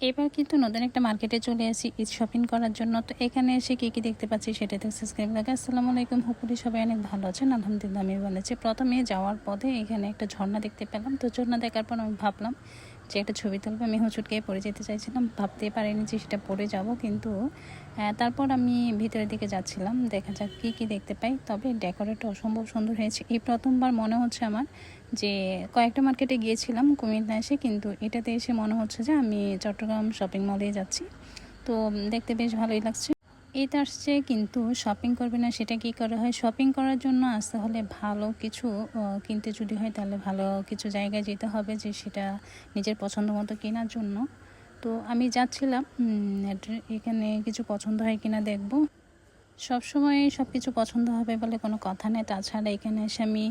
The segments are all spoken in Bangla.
এবার কিন্তু নতুন একটা মার্কেটে চলে আসি ঈদ শপিং করার জন্য। তো এখানে এসে কী দেখতে পাচ্ছি সেটাতে সাবস্ক্রাইব লাগে। আসসালামু আলাইকুম, হুপুরি সবাই অনেক ভালো আছেন। আলহামদুলিল্লাহ আমি ভালো আছি। প্রথমে যাওয়ার পথে এখানে একটা ঝর্ণা দেখতে পেলাম। তো ঝর্ণা দেখার পর আমি ভাবলাম যে একটা ছবি তুলবো। আমি হুচুটকে পড়ে যেতে চাইছিলাম, ভাবতেই পারিনি যে সেটা পড়ে যাব। কিন্তু তারপর আমি ভিতরের দিকে যাচ্ছিলাম, দেখা যাক কী দেখতে পাই। তবে ডেকোরেটটা অসম্ভব সুন্দর হয়েছে। এই প্রথমবার মনে হচ্ছে আমার যে কয়েকটা মার্কেটে গিয়েছিলাম কুমিল্লা এসে, কিন্তু এটাতে এসে মনে হচ্ছে যে আমি চট্টগ্রাম শপিং মলে যাচ্ছি। তো দেখতে বেশ ভালোই লাগছে। এটা আসছে কিন্তু শপিং করবে না সেটা কি করে হয়? শপিং করার জন্য আসতে হলে ভালো কিছু কিনতে যদি হয় তাহলে ভালো কিছু জায়গায় যেতে হবে, যে সেটা নিজের পছন্দ মতো কেনার জন্য। তো আমি যাচ্ছিলাম এখানে কিছু পছন্দ হয় কিনা দেখব। সবসময় সব কিছু পছন্দ হবে বলে কোনো কথা নেই। তাছাড়া এখানে এসে আমি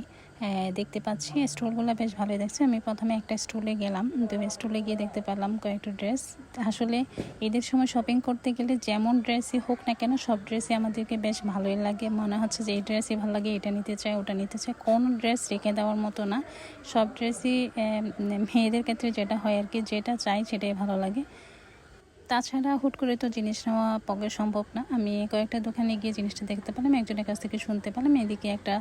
দেখতে পাচ্ছি স্টলগুলো বেশ ভালোই দেখছি। আমি প্রথমে একটা স্টলে গেলাম, তো স্টলে গিয়ে দেখতে পেলাম কয়েকটা ড্রেস। আসলে ঈদের সময় শপিং করতে গেলে যেমন ড্রেসই হোক না কেন, সব ড্রেসই আমাদেরকে বেশ ভালোই লাগে। মনে হচ্ছে যে এই ড্রেসই ভালো লাগে, এটা নিতে চাই ওটা নিতে চাই। কোনো ড্রেস রেখে দেওয়ার মতো না, সব ড্রেসই মেয়েদের ক্ষেত্রে যেটা হয় আর কি, যেটা চাই সেটাই ভালো লাগে। তাছাড়া হুট করে তো জিনিস নেওয়া পক্ষে সম্ভব না। আমি কয়েকটা দোকানে গিয়ে জিনিসটা দেখতে পেলাম, একজনের কাছ থেকে শুনতে পেলাম এদিকে একটা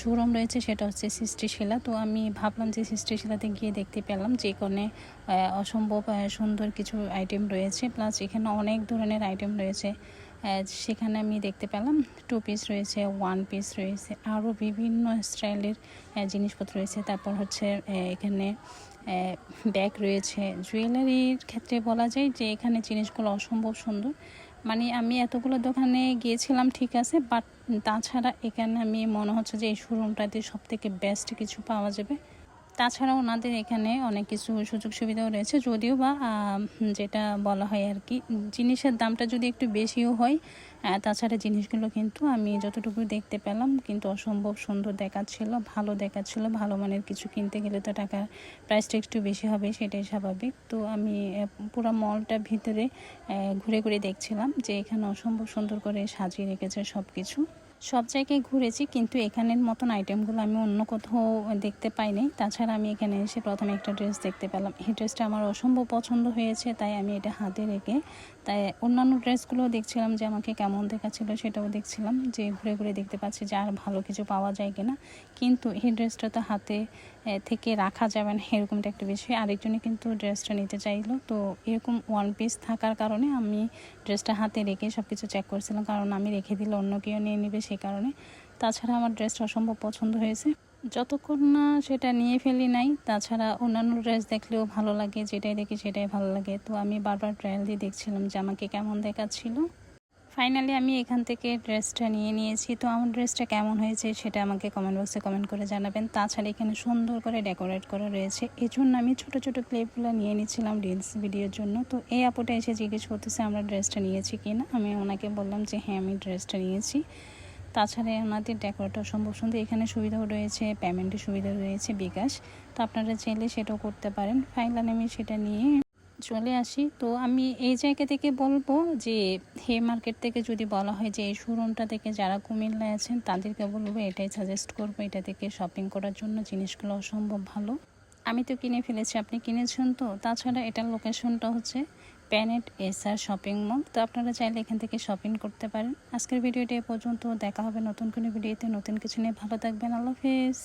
শোরুম রয়েছে, সেটা হচ্ছে সৃষ্টিশীলা। তো আমি ভাবলাম যে সৃষ্টিশীলাতে গিয়ে দেখতে পেলাম যে এখানে অসম্ভব সুন্দর কিছু আইটেম রয়েছে, প্লাস এখানে অনেক ধরনের আইটেম রয়েছে। সেখানে আমি দেখতে পেলাম 2 পিস রয়েছে, 1 পিস রয়েছে, আরও বিভিন্ন স্টাইলের জিনিসপত্র রয়েছে। তারপর হচ্ছে এখানে ব্যাগ রয়েছে। জুয়েলারির ক্ষেত্রে বলা যায় যে এখানে জিনিসগুলো অসম্ভব সুন্দর। মানে আমি এতগুলো দোকানে গিয়েছিলাম ঠিক আছে, বাট তাছাড়া এখানে আমি মনে হচ্ছে যে এই শোরুমটাতে সবথেকে বেস্ট কিছু পাওয়া যাবে। তাছাড়া ওনাদের এখানে অনেক কিছু সুযোগ সুবিধাও রয়েছে, যদিও বা যেটা বলা হয় আর কি, জিনিসের দামটা যদি একটু বেশিও হয়, তাছাড়া জিনিসগুলো কিন্তু আমি যতটুকু দেখতে পেলাম কিন্তু অসম্ভব সুন্দর দেখাচ্ছিল, ভালো দেখাচ্ছিল। ভালো মানের কিছু কিনতে গেলে তো টাকার প্রাইসটা একটু বেশি হবে, সেটাই স্বাভাবিক। তো আমি পুরো মলটার ভিতরে ঘুরে ঘুরে দেখছিলাম যে এখানে অসম্ভব সুন্দর করে সাজিয়ে রেখেছে সব কিছু। সব জায়গায় ঘুরেছি, কিন্তু এখানের মতন আইটেমগুলো আমি অন্য কোথাও দেখতে পাইনি। তাছাড়া আমি এখানে এসে প্রথমে একটা ড্রেস দেখতে পেলাম, এই ড্রেসটা আমার অসম্ভব পছন্দ হয়েছে, তাই আমি এটা হাতে রেখে তাই অন্যান্য ড্রেসগুলো দেখছিলাম যে আমাকে কেমন দেখাচ্ছিল, সেটাও দেখছিলাম, যে ঘুরে ঘুরে দেখতে পাচ্ছি যে আর ভালো কিছু পাওয়া যায় কিনা। কিন্তু এই ড্রেসটা তো হাতে থেকে রাখা যাবে না, এরকমটা একটা বিষয়। আরেকজনে কিন্তু ড্রেসটা নিতে চাইলো, তো এরকম 1 পিস থাকার কারণে আমি ড্রেসটা হাতে রেখে সব কিছু চেক করছিলাম, কারণ আমি রেখে দিলে অন্য কেউ নিয়ে নেবে সেই কারণে। তাছাড়া আমার ড্রেসটা অসম্ভব পছন্দ হয়েছে, যতক্ষণ না সেটা নিয়ে ফেলি নাই। তাছাড়া অন্যান্য ড্রেস দেখলেও ভালো লাগে, যেটাই দেখি সেটাই ভালো লাগে। তো আমি বারবার ট্রায়াল দিয়ে দেখছিলাম যে আমাকে কেমন দেখাচ্ছিল। ফাইনালি আমি এখান থেকে ড্রেসটা নিয়ে নিয়েছি। তো আমার ড্রেসটা কেমন হয়েছে সেটা আমাকে কমেন্ট বক্সে কমেন্ট করে জানাবেন। তাছাড়া এখানে সুন্দর করে ডেকোরেট করা রয়েছে, এই জন্য আমি ছোটো ছোটো ক্লিপগুলো নিয়ে নিচ্ছিলাম রিলস ভিডিওর জন্য। তো এই আপুটা এসে জিজ্ঞেস করতেছে আমরা ড্রেসটা নিয়েছি কি না। আমি ওনাকে বললাম যে হ্যাঁ আমি ড্রেসটা নিয়েছি। তাছাড়া ওনাদের ডেকোরেটও সম্ভব সুন্দর। এখানে সুবিধাও রয়েছে, পেমেন্টের সুবিধা রয়েছে বিকাশ, তো আপনারা চাইলে সেটাও করতে পারেন। ফাইনালি আমি সেটা নিয়ে চলে আসি। তো আমি এই জায়গা থেকে বলবো যে হে মার্কেট থেকে যদি বলা হয় যে এই শোরুমটা থেকে যারা কুমিল্লায় আছেন তাদেরকে বলবো, এটাই সাজেস্ট করবো, এটা থেকে শপিং করার জন্য। জিনিসগুলো অসম্ভব ভালো। আমি তো কিনে ফেলেছি, আপনি কিনেছেন তো। তাছাড়া এটার লোকেশনটা হচ্ছে প্যানেট এসআর শপিং মল। তো আপনারা চাইলে এখান থেকে শপিং করতে পারেন। আজকের ভিডিওটি এ পর্যন্ত, দেখা হবে নতুন কোনো ভিডিওতে নতুন কিছু নিয়ে। ভালো থাকবেন, আল্লাহ হাফেজ।